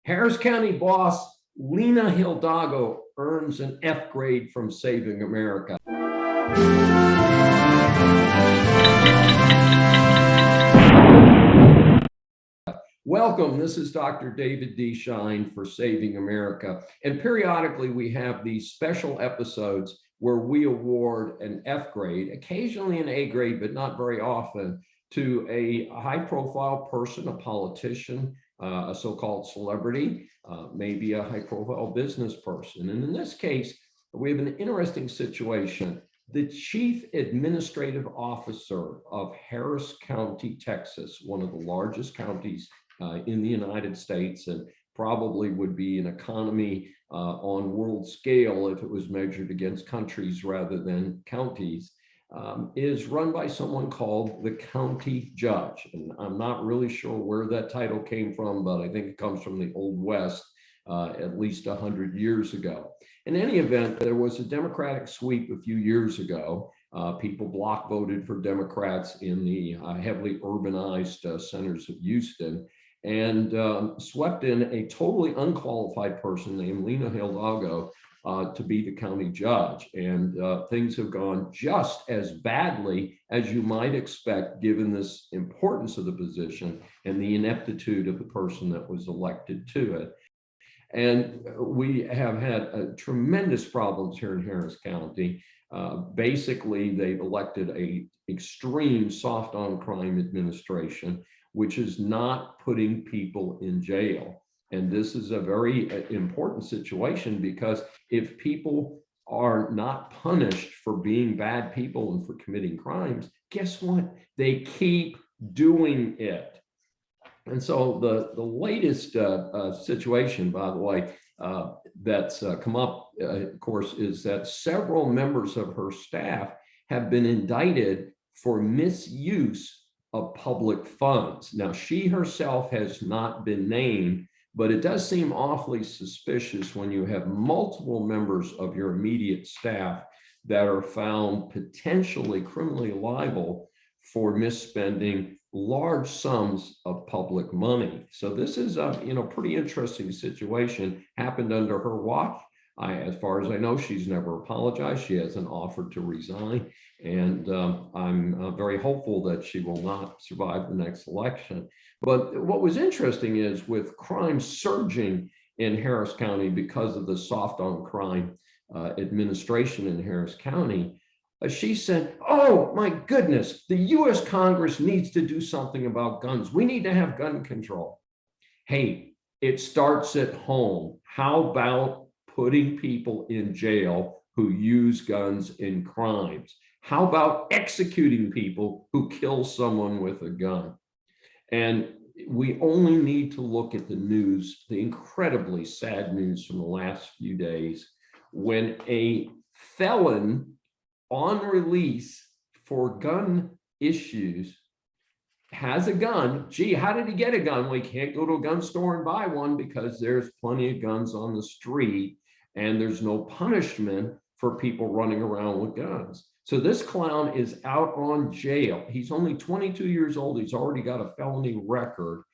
Harris County boss Lina Hidalgo earns an F grade from Saving America. Welcome, this is Dr. David D. Shine for Saving America. And periodically we have these special episodes where we award an F grade, occasionally an A grade, but not very often, to a high-profile person, a politician, a so-called celebrity, maybe a high-profile business person. And in this case, we have an interesting situation. The chief administrative officer of Harris County, Texas, one of the largest counties in the United States, and probably would be an economy on world scale if it was measured against countries rather than counties, is run by someone called the county judge. And I'm not really sure where that title came from, but I think it comes from the Old West at least 100 years ago. In any event, there was a Democratic sweep a few years ago. People block voted for Democrats in the heavily urbanized centers of Houston, and swept in a totally unqualified person named Lina Hidalgo to be the county judge. And things have gone just as badly as you might expect, given this importance of the position and the ineptitude of the person that was elected to it. And we have had tremendous problems here in Harris County. Basically, they've elected an extreme soft on crime administration, which is not putting people in jail. And this is a very important situation, because if people are not punished for being bad people and for committing crimes, guess what? They keep doing it. And so the latest situation, by the way, that's come up, of course, is that several members of her staff have been indicted for misuse of public funds. Now, she herself has not been named, but it does seem awfully suspicious when you have multiple members of your immediate staff that are found potentially criminally liable for misspending large sums of public money. So this is a pretty interesting situation. Happened under her watch. As far as I know, she's never apologized. She hasn't offered to resign. And I'm very hopeful that she will not survive the next election. But what was interesting is, with crime surging in Harris County because of the soft on crime administration in Harris County, she said, oh my goodness, the US Congress needs to do something about guns. We need to have gun control. Hey, it starts at home. How about putting people in jail who use guns in crimes? How about executing people who kill someone with a gun? And we only need to look at the news, the incredibly sad news from the last few days, when a felon on release for gun issues has a gun. Gee, how did he get a gun? Well, he can't go to a gun store and buy one because there's plenty of guns on the street and there's no punishment for people running around with guns. So this clown is out on jail. He's only 22 years old. He's already got a felony record.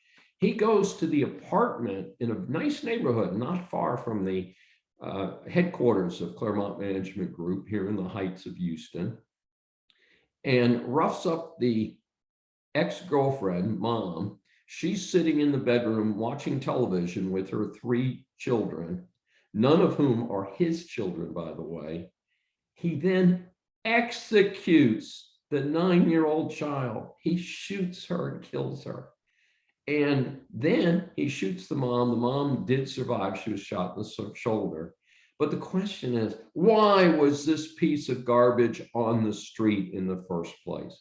He goes to the apartment in a nice neighborhood, not far from the headquarters of Claremont Management Group here in the Heights of Houston, and roughs up the ex-girlfriend, mom. She's sitting in the bedroom watching television with her 3 children, none of whom are his children, by the way. He then executes the 9-year-old child. He shoots her and kills her. And then he shoots the mom. The mom did survive. She was shot in the shoulder. But the question is, why was this piece of garbage on the street in the first place?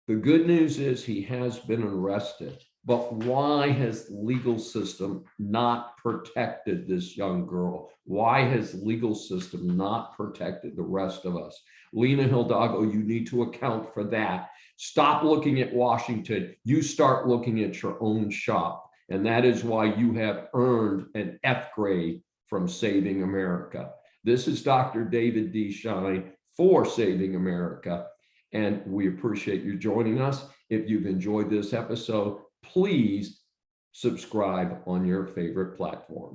The good news is he has been arrested. But why has the legal system not protected this young girl? Why has the legal system not protected the rest of us? Lina Hidalgo, you need to account for that. Stop looking at Washington. You start looking at your own shop. And that is why you have earned an F grade from Saving America. This is Dr. David D. Shine for Saving America. And we appreciate you joining us. If you've enjoyed this episode, please subscribe on your favorite platform.